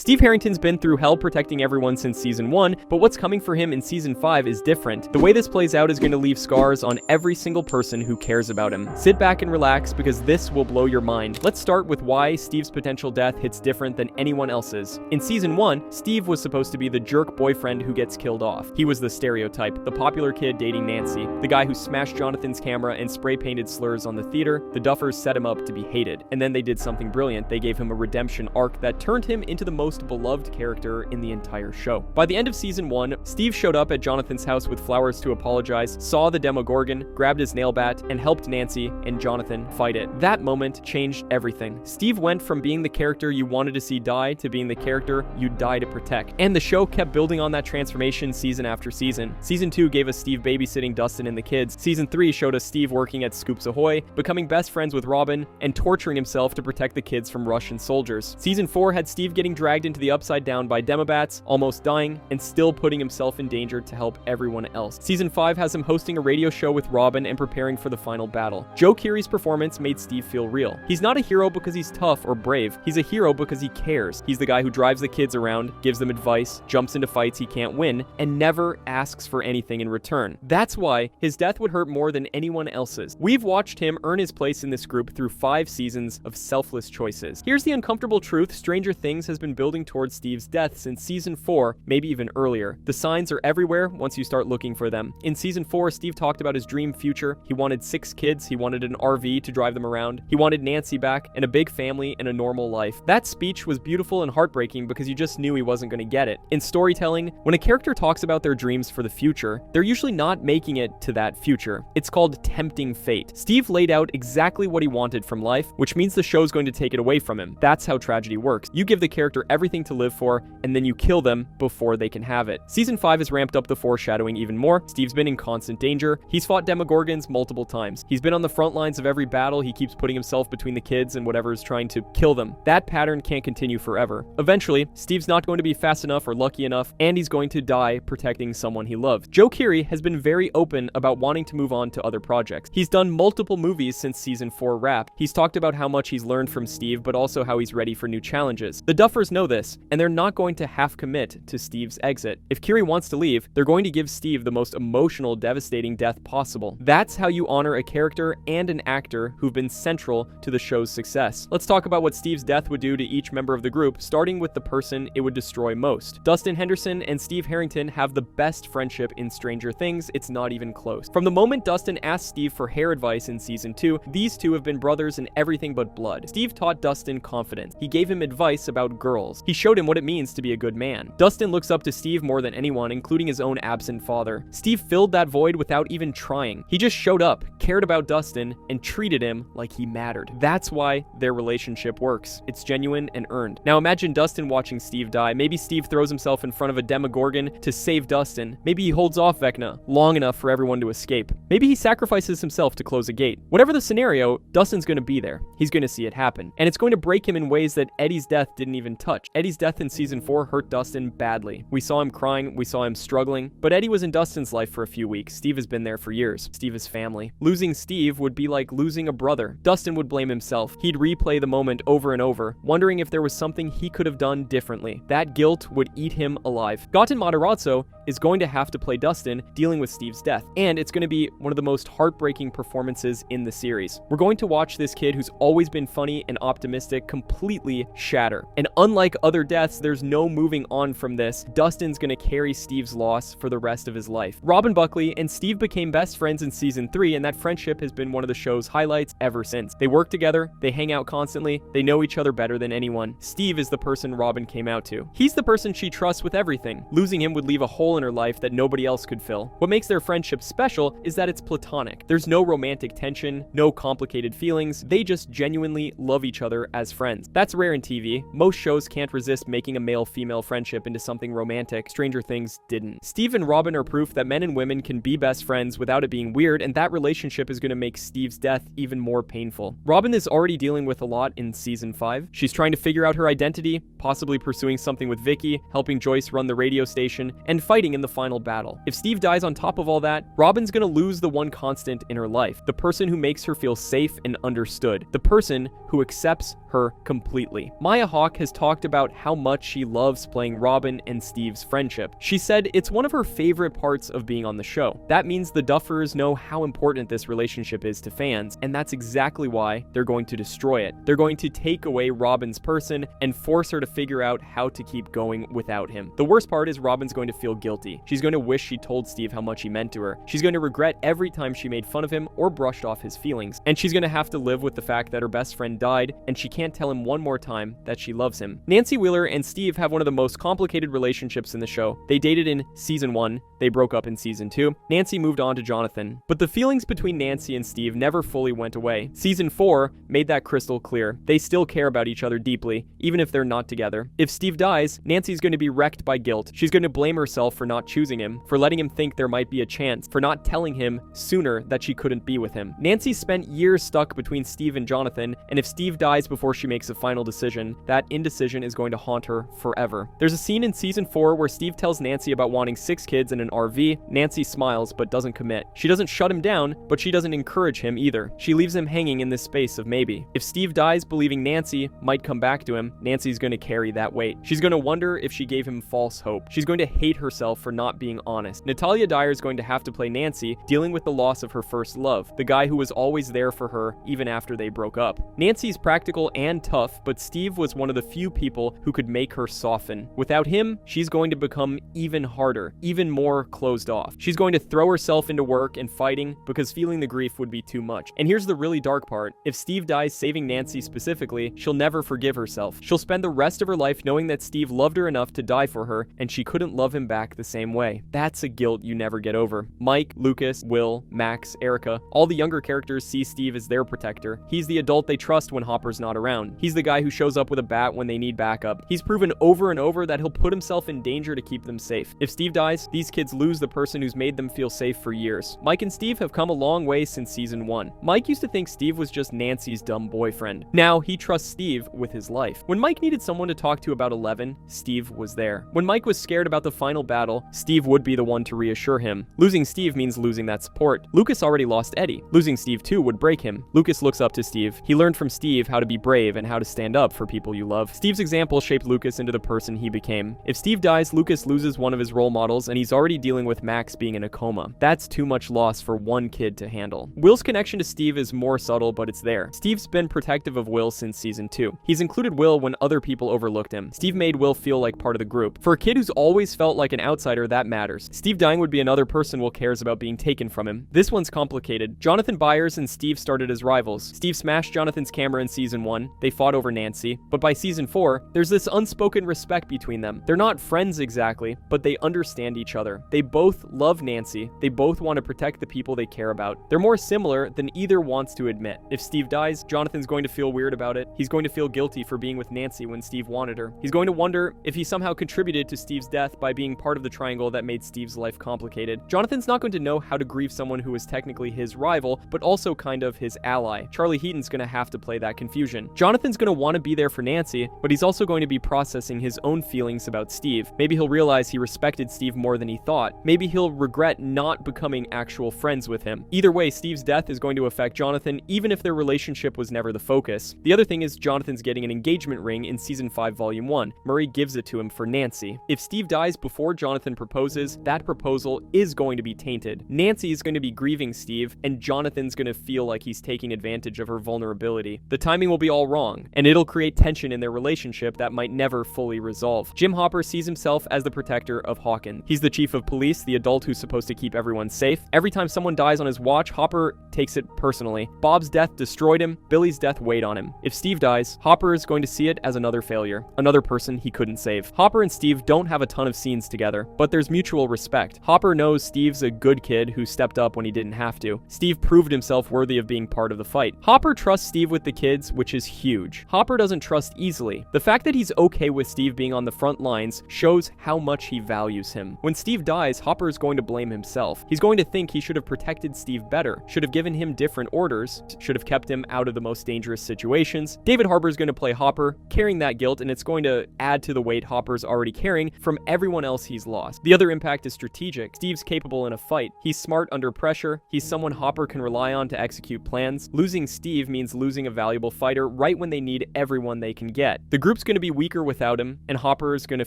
Steve Harrington's been through hell protecting everyone since season 1, but what's coming for him in season 5 is different. The way this plays out is going to leave scars on every single person who cares about him. Sit back and relax because this will blow your mind. Let's start with why Steve's potential death hits different than anyone else's. In season 1, Steve was supposed to be the jerk boyfriend who gets killed off. He was the stereotype, the popular kid dating Nancy, the guy who smashed Jonathan's camera and spray-painted slurs on the theater. The Duffers set him up to be hated. And then they did something brilliant. They gave him a redemption arc that turned him into the most beloved character in the entire show. By the end of season 1, Steve showed up at Jonathan's house with flowers to apologize, saw the Demogorgon, grabbed his nail bat, and helped Nancy and Jonathan fight it. That moment changed everything. Steve went from being the character you wanted to see die to being the character you'd die to protect. And the show kept building on that transformation season after season. Season 2 gave us Steve babysitting Dustin and the kids. Season 3 showed us Steve working at Scoops Ahoy, becoming best friends with Robin, and torturing himself to protect the kids from Russian soldiers. Season 4 had Steve getting dragged into the Upside Down by Demobats, almost dying, and still putting himself in danger to help everyone else. Season 5 has him hosting a radio show with Robin and preparing for the final battle. Joe Keery's performance made Steve feel real. He's not a hero because he's tough or brave. He's a hero because he cares. He's the guy who drives the kids around, gives them advice, jumps into fights he can't win, and never asks for anything in return. That's why his death would hurt more than anyone else's. We've watched him earn his place in this group through 5 seasons of selfless choices. Here's the uncomfortable truth: Stranger Things has been building towards Steve's death since season 4, maybe even earlier. The signs are everywhere once you start looking for them. In season 4, Steve talked about his dream future. He wanted 6 kids, he wanted an RV to drive them around, he wanted Nancy back, and a big family and a normal life. That speech was beautiful and heartbreaking because you just knew he wasn't going to get it. In storytelling, when a character talks about their dreams for the future, they're usually not making it to that future. It's called tempting fate. Steve laid out exactly what he wanted from life, which means the show's going to take it away from him. That's how tragedy works. You give the character everything to live for, and then you kill them before they can have it. Season 5 has ramped up the foreshadowing even more. Steve's been in constant danger. He's fought Demogorgons multiple times. He's been on the front lines of every battle. He keeps putting himself between the kids and whatever is trying to kill them. That pattern can't continue forever. Eventually, Steve's not going to be fast enough or lucky enough, and he's going to die protecting someone he loves. Joe Keery has been very open about wanting to move on to other projects. He's done multiple movies since season 4 wrapped. He's talked about how much he's learned from Steve, but also how he's ready for new challenges. The Duffers know this, and they're not going to half commit to Steve's exit. If Keery wants to leave, they're going to give Steve the most emotional, devastating death possible. That's how you honor a character and an actor who've been central to the show's success. Let's talk about what Steve's death would do to each member of the group, starting with the person it would destroy most. Dustin Henderson and Steve Harrington have the best friendship in Stranger Things. It's not even close. From the moment Dustin asked Steve for hair advice in season 2, these two have been brothers in everything but blood. Steve taught Dustin confidence. He gave him advice about girls. He showed him what it means to be a good man. Dustin looks up to Steve more than anyone, including his own absent father. Steve filled that void without even trying. He just showed up, cared about Dustin, and treated him like he mattered. That's why their relationship works. It's genuine and earned. Now imagine Dustin watching Steve die. Maybe Steve throws himself in front of a Demogorgon to save Dustin. Maybe he holds off Vecna long enough for everyone to escape. Maybe he sacrifices himself to close a gate. Whatever the scenario, Dustin's going to be there. He's going to see it happen. And it's going to break him in ways that Eddie's death didn't even touch. Eddie's death in season 4 hurt Dustin badly. We saw him crying, we saw him struggling, but Eddie was in Dustin's life for a few weeks. Steve has been there for years. Steve is family. Losing Steve would be like losing a brother. Dustin would blame himself. He'd replay the moment over and over, wondering if there was something he could have done differently. That guilt would eat him alive. Gaten Matarazzo is going to have to play Dustin dealing with Steve's death, and it's going to be one of the most heartbreaking performances in the series. We're going to watch this kid who's always been funny and optimistic completely shatter. And unlike other deaths, there's no moving on from this. Dustin's going to carry Steve's loss for the rest of his life. Robin Buckley and Steve became best friends in season 3, and that friendship has been one of the show's highlights ever since. They work together, they hang out constantly, they know each other better than anyone. Steve is the person Robin came out to. He's the person she trusts with everything. Losing him would leave a hole in her life that nobody else could fill. What makes their friendship special is that it's platonic. There's no romantic tension, no complicated feelings. They just genuinely love each other as friends. That's rare in TV. Most shows can't resist making a male-female friendship into something romantic. Stranger Things didn't. Steve and Robin are proof that men and women can be best friends without it being weird, and that relationship is going to make Steve's death even more painful. Robin is already dealing with a lot in season 5. She's trying to figure out her identity, possibly pursuing something with Vicky, helping Joyce run the radio station, and fighting in the final battle. If Steve dies on top of all that, Robin's gonna lose the one constant in her life, the person who makes her feel safe and understood, the person who accepts her completely. Maya Hawke has talked about how much she loves playing Robin and Steve's friendship. She said it's one of her favorite parts of being on the show. That means the Duffers know how important this relationship is to fans, and that's exactly why they're going to destroy it. They're going to take away Robin's person and force her to figure out how to keep going without him. The worst part is Robin's going to feel guilty. She's going to wish she told Steve how much he meant to her. She's going to regret every time she made fun of him or brushed off his feelings. And she's going to have to live with the fact that her best friend died and she can't tell him one more time that she loves him. Nancy Wheeler and Steve have one of the most complicated relationships in the show. They dated in season 1, they broke up in season 2. Nancy moved on to Jonathan. But the feelings between Nancy and Steve never fully went away. Season 4 made that crystal clear. They still care about each other deeply, even if they're not together. If Steve dies, Nancy's going to be wrecked by guilt. She's going to blame herself for not choosing him, for letting him think there might be a chance, for not telling him sooner that she couldn't be with him. Nancy spent years stuck between Steve and Jonathan, and if Steve dies before she makes a final decision, that indecision is going to haunt her forever. There's a scene in season 4 where Steve tells Nancy about wanting 6 kids in an RV. Nancy smiles but doesn't commit. She doesn't shut him down, but she doesn't encourage him either. She leaves him hanging in this space of maybe. If Steve dies believing Nancy might come back to him, Nancy's going to carry that weight. She's going to wonder if she gave him false hope. She's going to hate herself for not being honest. Natalia Dyer is going to have to play Nancy, dealing with the loss of her first love, the guy who was always there for her even after they broke up. Nancy's practical and tough, but Steve was one of the few people who could make her soften. Without him, she's going to become even harder, even more closed off. She's going to throw herself into work and fighting because feeling the grief would be too much. And here's the really dark part. If Steve dies saving Nancy specifically, she'll never forgive herself. She'll spend the rest of her life knowing that Steve loved her enough to die for her, and she couldn't love him back the same way. That's a guilt you never get over. Mike, Lucas, Will, Max, Erica, all the younger characters see Steve as their protector. He's the adult they trust when Hopper's not around. He's the guy who shows up with a bat when they need backup. He's proven over and over that he'll put himself in danger to keep them safe. If Steve dies, these kids lose the person who's made them feel safe for years. Mike and Steve have come a long way since season 1. Mike used to think Steve was just Nancy's dumb boyfriend. Now he trusts Steve with his life. When Mike needed someone to talk to about Eleven, Steve was there. When Mike was scared about the final battle, Steve would be the one to reassure him. Losing Steve means losing that support. Lucas already lost Eddie. Losing Steve too would break him. Lucas looks up to Steve. He learned from Steve how to be brave and how to stand up for people you love. Steve's example shaped Lucas into the person he became. If Steve dies, Lucas loses one of his role models, and he's already dealing with Max being in a coma. That's too much loss for one kid to handle. Will's connection to Steve is more subtle, but it's there. Steve's been protective of Will since season 2. He's included Will when other people overlooked him. Steve made Will feel like part of the group. For a kid who's always felt like an outsider, that matters. Steve dying would be another person Will cares about being taken from him. This one's complicated. Jonathan Byers and Steve started as rivals. Steve smashed Jonathan's camera in season 1. They fought over Nancy. But by season 4, there's this unspoken respect between them. They're not friends exactly, but they understand each other. They both love Nancy. They both want to protect the people they care about. They're more similar than either wants to admit. If Steve dies, Jonathan's going to feel weird about it. He's going to feel guilty for being with Nancy when Steve wanted her. He's going to wonder if he somehow contributed to Steve's death by being part of the triangle that made Steve's life complicated. Jonathan's not going to know how to grieve someone who is technically his rival, but also kind of his ally. Charlie Heaton's going to have to play that confusion. Jonathan's going to want to be there for Nancy, but he's also going to be processing his own feelings about Steve. Maybe he'll realize he respected Steve more than he thought. Maybe he'll regret not becoming actual friends with him. Either way, Steve's death is going to affect Jonathan, even if their relationship was never the focus. The other thing is Jonathan's getting an engagement ring in season 5, volume 1. Murray gives it to him for Nancy. If Steve dies before Jonathan proposes, that proposal is going to be tainted. Nancy is going to be grieving Steve, and Jonathan's going to feel like he's taking advantage of her vulnerability. The timing will be all wrong, and it'll create tension in their relationship that might never fully resolve. Jim Hopper sees himself as the protector of Hawkins. He's the chief of police, the adult who's supposed to keep everyone safe. Every time someone dies on his watch, Hopper takes it personally. Bob's death destroyed him. Billy's death weighed on him. If Steve dies, Hopper is going to see it as another failure, another person he couldn't save. Hopper and Steve don't have a ton of scenes together, but there's mutual respect. Hopper knows Steve's a good kid who stepped up when he didn't have to. Steve proved himself worthy of being part of the fight. Hopper trusts Steve with the kids, which is huge. Hopper doesn't trust easily. The fact that he's okay with Steve being on the front lines shows how much he values him. When Steve dies, Hopper is going to blame himself. He's going to think he should have protected Steve better, should have given him different orders, should have kept him out of the most dangerous situations. David Harbour is going to play Hopper, carrying that guilt, and it's going to add to the weight Hopper's already carrying from everyone else he's lost. The other impact is strategic. Steve's capable in a fight. fight. He's smart under pressure, he's someone Hopper can rely on to execute plans. Losing Steve means losing a valuable fighter right when they need everyone they can get. The group's going to be weaker without him, and Hopper is going to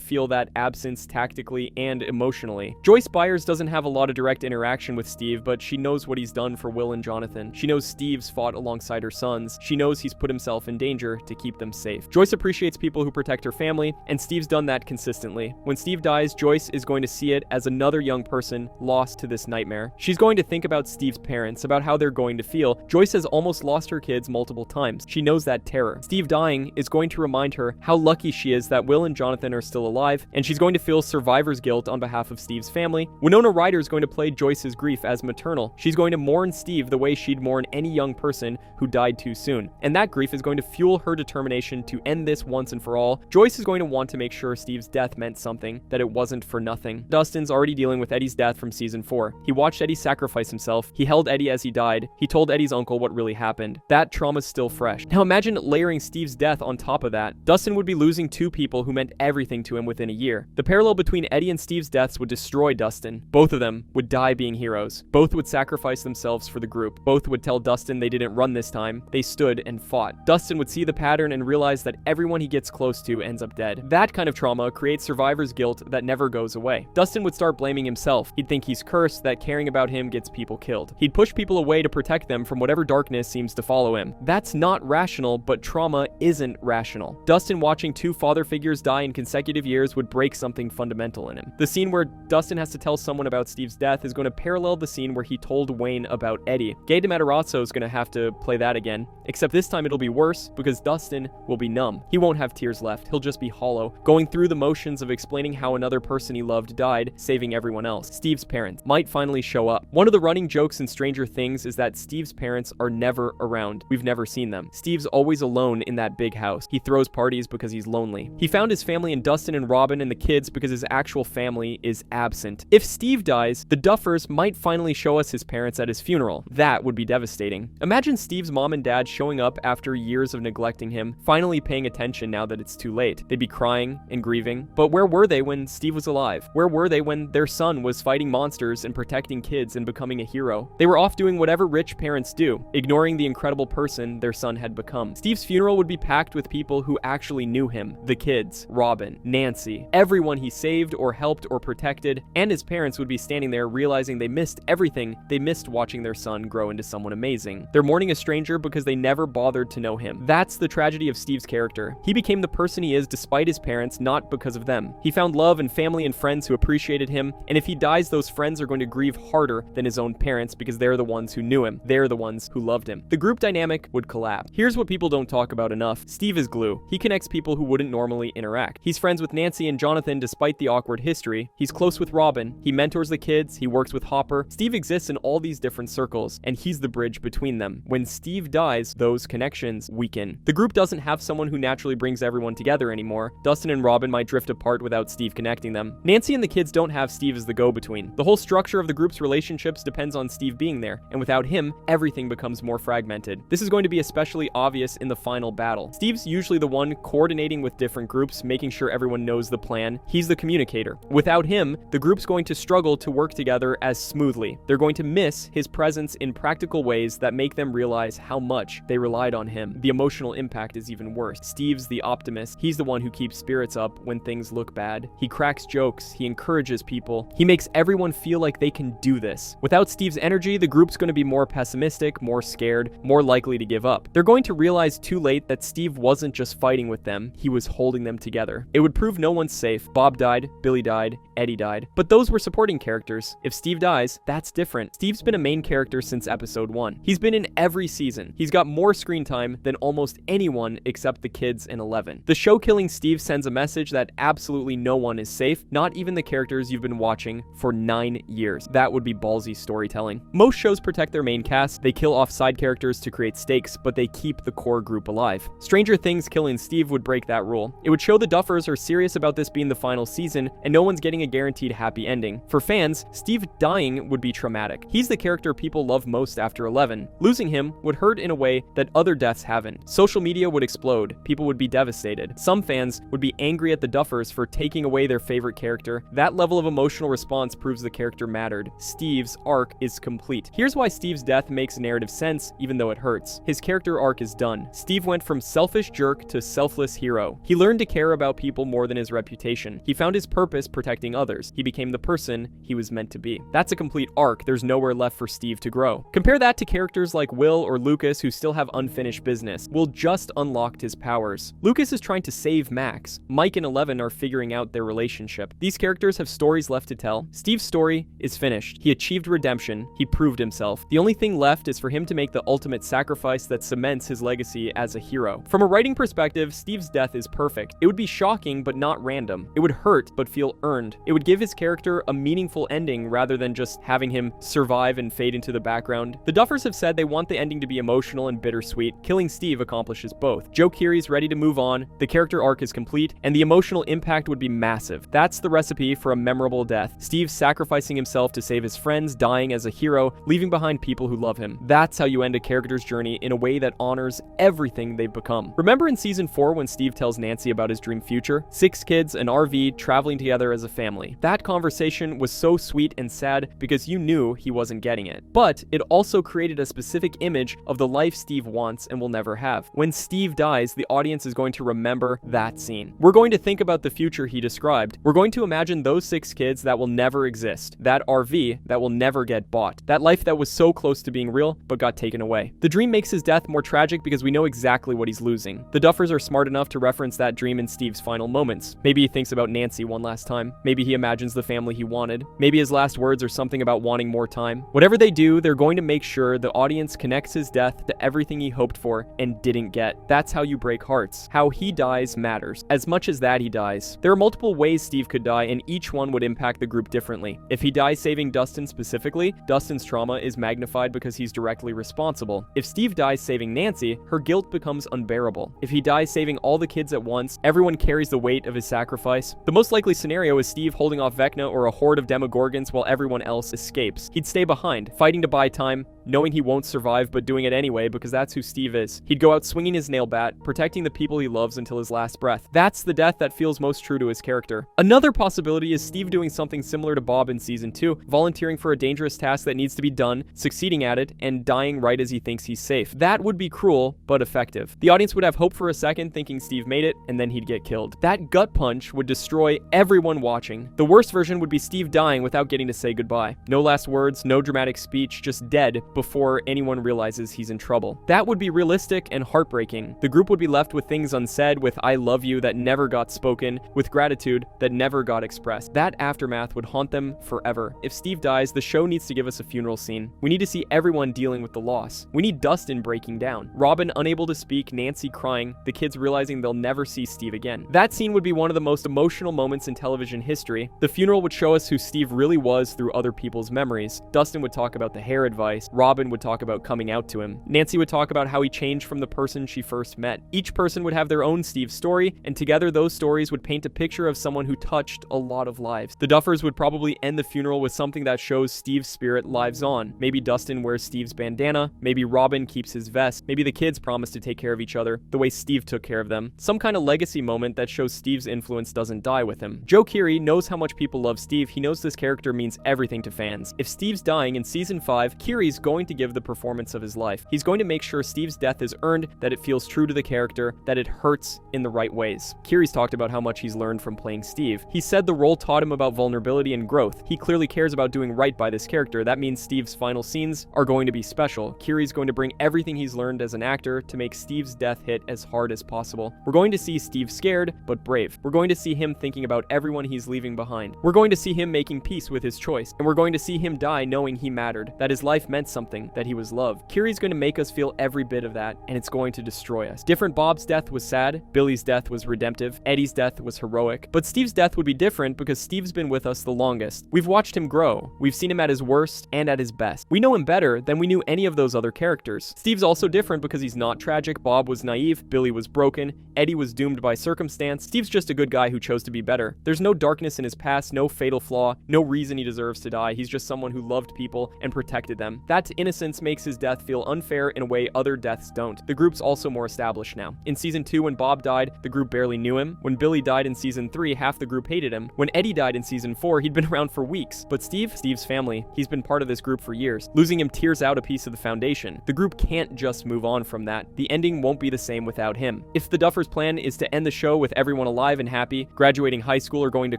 feel that absence tactically and emotionally. Joyce Byers doesn't have a lot of direct interaction with Steve, but she knows what he's done for Will and Jonathan. She knows Steve's fought alongside her sons. She knows he's put himself in danger to keep them safe. Joyce appreciates people who protect her family, and Steve's done that consistently. When Steve dies, Joyce is going to see it as another young person lost to this nightmare. She's going to think about Steve's parents, about how they're going to feel. Joyce has almost lost her kids multiple times. She knows that terror. Steve dying is going to remind her how lucky she is that Will and Jonathan are still alive, and she's going to feel survivor's guilt on behalf of Steve's family. Winona Ryder is going to play Joyce's grief as maternal. She's going to mourn Steve the way she'd mourn any young person who died too soon, and that grief is going to fuel her determination to end this once and for all. Joyce is going to want to make sure Steve's death meant something, that it wasn't for nothing. Dustin's already dealing with Eddie's death from season 4. He watched Eddie sacrifice himself. He held Eddie as he died. He told Eddie's uncle what really happened. That trauma's still fresh. Now imagine layering Steve's death on top of that. Dustin would be losing two people who meant everything to him within a year. The parallel between Eddie and Steve's deaths would destroy Dustin. Both of them would die being heroes. Both would sacrifice themselves for the group. Both would tell Dustin they didn't run this time. They stood and fought. Dustin would see the pattern and realize that everyone he gets close to ends up dead. That kind of trauma creates survivor's guilt that never goes away. Dustin would start blaming himself. He'd think he's cursed, that caring about him gets people killed. He'd push people away to protect them from whatever darkness seems to follow him. That's not rational, but trauma isn't rational. Dustin watching two father figures die in consecutive years would break something fundamental in him. The scene where Dustin has to tell someone about Steve's death is going to parallel the scene where he told Wayne about Eddie. Gabe DeMatarazzo is going to have to play that again, except this time it'll be worse because Dustin will be numb. He won't have tears left. He'll just be hollow, going through the motions of explaining how another person he loved died, saving everyone else. Steve's parents might finally show up. One of the running jokes in Stranger Things is that Steve's parents are never around. We've never seen them. Steve's always alone in that big house. He throws parties because he's lonely. He found his family in Dustin and Robin and the kids because his actual family is absent. If Steve dies, the Duffers might finally show us his parents at his funeral. That would be devastating. Imagine Steve's mom and dad showing up after years of neglecting him, finally paying attention now that it's too late. They'd be crying and grieving. But where were they when Steve was alive? Where were they when their son was fighting monsters and protecting kids and becoming a hero? They were off doing whatever rich parents do, ignoring the incredible person their son had become. Steve's funeral would be packed with people who actually knew him. The kids, Robin, Nancy, everyone he saved or helped or protected, and his parents would be standing there realizing they missed everything. They missed watching their son grow into someone amazing. They're mourning a stranger because they never bothered to know him. That's the tragedy of Steve's character. He became the person he is despite his parents, not because of them. He found love and family and friends who appreciated him, and if he dies, those friends are going to grieve harder than his own parents because they're the ones who knew him. They're the ones who loved him. The group dynamic would collapse. Here's what people don't talk about enough. Steve is glue. He connects people who wouldn't normally interact. He's friends with Nancy and Jonathan despite the awkward history. He's close with Robin. He mentors the kids. He works with Hopper. Steve exists in all these different circles, and he's the bridge between them. When Steve dies, those connections weaken. The group doesn't have someone who naturally brings everyone together anymore. Dustin and Robin might drift apart without Steve connecting them. Nancy and the kids don't have Steve as the go-between. The whole structure of the group's relationships depends on Steve being there, and without him, everything becomes more fragmented. This is going to be especially obvious in the final battle. Steve's usually the one coordinating with different groups, making sure everyone knows the plan. He's the communicator. Without him, the group's going to struggle to work together as smoothly. They're going to miss his presence in practical ways that make them realize how much they relied on him. The emotional impact is even worse. Steve's the optimist. He's the one who keeps spirits up when things look bad. He cracks jokes. He encourages people. He makes everyone feel like they can do this. Without Steve's energy, the group's going to be more pessimistic, more scared, more likely to give up. They're going to realize too late that Steve wasn't just fighting with them, he was holding them together. It would prove no one's safe. Bob died, Billy died, Eddie died, but those were supporting characters. If Steve dies, that's different. Steve's been a main character since episode 1. He's been in every season. He's got more screen time than almost anyone except the kids in 11. The show killing Steve sends a message that absolutely no one is safe, not even the characters you've been watching for 9 years. That would be ballsy storytelling. Most shows protect their main cast. They kill off side characters to create stakes, but they keep the core group alive. Stranger Things killing Steve would break that rule. It would show the Duffers are serious about this being the final season, and no one's getting a guaranteed happy ending. For fans, Steve dying would be traumatic. He's the character people love most after 11. Losing him would hurt in a way that other deaths haven't. Social media would explode. People would be devastated. Some fans would be angry at the Duffers for taking away their favorite character. That level of emotional response proves the character mattered. Steve's arc is complete. Here's why Steve's death makes narrative sense, even though it hurts. His character arc is done. Steve went from selfish jerk to selfless hero. He learned to care about people more than his reputation. He found his purpose protecting others. He became the person he was meant to be. That's a complete arc. There's nowhere left for Steve to grow. Compare that to characters like Will or Lucas who still have unfinished business. Will just unlocked his powers. Lucas is trying to save Max. Mike and Eleven are figuring out their relationship. These characters have stories left to tell. Steve's story is finished. He achieved redemption. He proved himself. The only thing left is for him to make the ultimate sacrifice that cements his legacy as a hero. From a writing perspective, Steve's death is perfect. It would be shocking but not random. It would hurt but feel earned. It would give his character a meaningful ending rather than just having him survive and fade into the background. The Duffers have said they want the ending to be emotional and bittersweet. Killing Steve accomplishes both. Joe Keery's ready to move on, the character arc is complete, and the emotional impact would be massive. That's the recipe for a memorable death. Steve sacrificing himself to save his friends, dying as a hero, leaving behind people who love him. That's how you end a character's journey in a way that honors everything they've become. Remember in season 4 when Steve tells Nancy about his dream future? 6 kids, an RV, traveling together as a family. That conversation was so sweet and sad because you knew he wasn't getting it. But it also created a specific image of the life Steve wants and will never have. When Steve dies, the audience is going to remember that scene. We're going to think about the future he described. We're going to imagine those 6 kids that will never exist. That RV that will never get bought. That life that was so close to being real, but got taken away. The dream makes his death more tragic because we know exactly what he's losing. The Duffers are smart enough to reference that dream in Steve's final moments. Maybe he thinks about Nancy one last time. Maybe he imagines the family he wanted. Maybe his last words are something about wanting more time. Whatever they do, they're going to make sure the audience connects his death to everything he hoped for and didn't get. That's how you break hearts. How he dies matters. As much as that he dies. There are multiple ways Steve could die, and each one would impact the group differently. If he dies saving Dustin specifically, Dustin's trauma is magnified because he's directly responsible. If Steve dies saving Nancy, her guilt becomes unbearable. If he dies saving all the kids at once, everyone carries the weight of his sacrifice. The most likely scenario is Steve holding off Vecna or a horde of Demogorgons while everyone else escapes. He'd stay behind, fighting to buy time, knowing he won't survive but doing it anyway because that's who Steve is. He'd go out swinging his nail bat, protecting the people he loves until his last breath. That's the death that feels most true to his character. Another possibility is Steve doing something similar to Bob in season 2, volunteering for a dangerous task that needs to be done, succeeding at it, and dying right as he thinks he's safe. That would be cruel, but effective. The audience would have hope for a second, thinking Steve made it, and then he'd get killed. That gut punch would destroy everyone watching. The worst version would be Steve dying without getting to say goodbye. No last words, no dramatic speech, just dead before anyone realizes he's in trouble. That would be realistic and heartbreaking. The group would be left with things unsaid, with I love you that never got spoken, with gratitude that never got expressed. That aftermath would haunt them forever. If Steve dies, the show needs to give us a funeral scene. We need to see everyone dealing with the loss. We need Dustin breaking down, Robin unable to speak, Nancy crying, the kids realizing they'll never see Steve again. That scene would be one of the most emotional moments in television history. The funeral would show us who Steve really was through other people's memories. Dustin would talk about the hair advice, Robin would talk about coming out to him, Nancy would talk about how he changed from the person she first met. Each person would have their own Steve story, and together those stories would paint a picture of someone who touched a lot of lives. The Duffers would probably end the funeral with something that shows Steve's spirit lives on. Maybe Dustin wears Steve's bandana, maybe Robin keeps his vest, maybe the kids promise to take care of each other the way Steve took care of them. Some kind of legacy moment that shows Steve's influence doesn't die with him. Joe Keery knows how much people love Steve. He knows this character means everything to fans. If Steve's dying in season 5, Keery's going to give the performance of his life. He's going to make sure Steve's death is earned, that it feels true to the character, that it hurts in the right ways. Keery's talked about how much he's learned from playing Steve. He said the role taught him about vulnerability and growth. He clearly cares about doing right by this character. That means Steve's final scenes are going to be special. Keery's going to bring everything he's learned as an actor to make Steve's death hit as hard as possible. We're going to see Steve scared, but brave. We're going to see him thinking about everyone he's leaving behind. We're going to see him making peace with his choice. And we're going to see him die knowing he mattered, that his life meant something, that he was loved. Keery's going to make us feel every bit of that, and it's going to destroy us. Different Bob's death was sad, Billy's death was redemptive, Eddie's death was heroic, but Steve's death would be different because Steve's been with us the longest. We've watched him grow. We've seen him at his worst and at his best. We know him better than we knew any of those other characters. Steve's also different because he's not tragic. Bob was naive, Billy was broken, Eddie was doomed by circumstance. Steve's just a good guy who chose to be better. There's no darkness in his past, no fatal flaw, no reason he deserves to die. He's just someone who loved people and protected them. That That innocence makes his death feel unfair in a way other deaths don't. The group's also more established now. In season 2, when Bob died, the group barely knew him. When Billy died in season 3, half the group hated him. When Eddie died in season 4, he'd been around for weeks. But Steve's family, he's been part of this group for years. Losing him tears out a piece of the foundation. The group can't just move on from that. The ending won't be the same without him. If the Duffers' plan is to end the show with everyone alive and happy, graduating high school or going to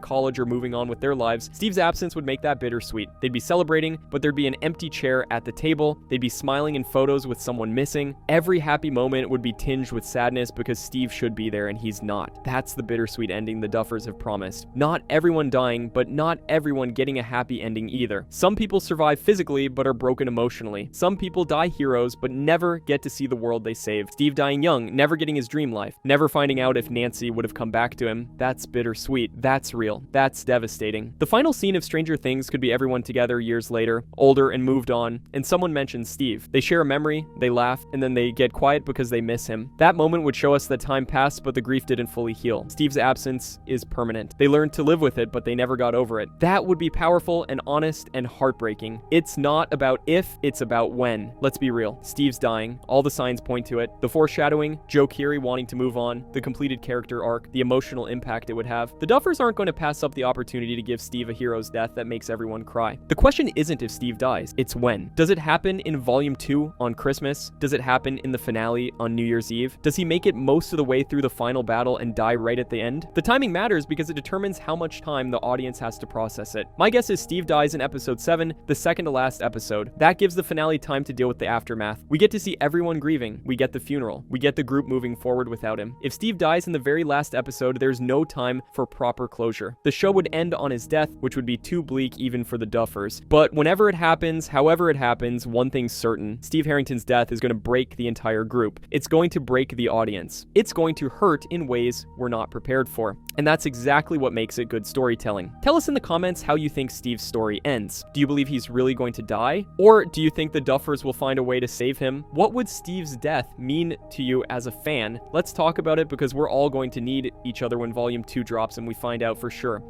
college or moving on with their lives, Steve's absence would make that bittersweet. They'd be celebrating, but there'd be an empty chair at the table. They'd be smiling in photos with someone missing. Every happy moment would be tinged with sadness because Steve should be there and he's not. That's the bittersweet ending the Duffers have promised. Not everyone dying, but not everyone getting a happy ending either. Some people survive physically, but are broken emotionally. Some people die heroes, but never get to see the world they saved. Steve dying young, never getting his dream life, never finding out if Nancy would have come back to him. That's bittersweet. That's real. That's devastating. The final scene of Stranger Things could be everyone together years later, older and moved on, and someone mentions Steve. They share a memory, they laugh, and then they get quiet because they miss him. That moment would show us that time passed, but the grief didn't fully heal. Steve's absence is permanent. They learned to live with it, but they never got over it. That would be powerful and honest and heartbreaking. It's not about if, it's about when. Let's be real. Steve's dying. All the signs point to it. The foreshadowing, Joe Keery wanting to move on, the completed character arc, the emotional impact it would have. The Duffers aren't going to pass up the opportunity to give Steve a hero's death that makes everyone cry. The question isn't if Steve dies, it's when. Does it happen in Volume 2 on Christmas? Does it happen in the finale on New Year's Eve? Does he make it most of the way through the final battle and die right at the end? The timing matters because it determines how much time the audience has to process it. My guess is Steve dies in episode 7, the second to last episode. That gives the finale time to deal with the aftermath. We get to see everyone grieving. We get the funeral. We get the group moving forward without him. If Steve dies in the very last episode, there's no time for proper closure. The show would end on his death, which would be too bleak even for the Duffers. But whenever it happens, however it happens, one thing's certain. Steve Harrington's death is going to break the entire group. It's going to break the audience. It's going to hurt in ways we're not prepared for. And that's exactly what makes it good storytelling. Tell us in the comments how you think Steve's story ends. Do you believe he's really going to die? Or do you think the Duffers will find a way to save him? What would Steve's death mean to you as a fan? Let's talk about it because we're all going to need each other when Volume 2 drops and we find out for sure.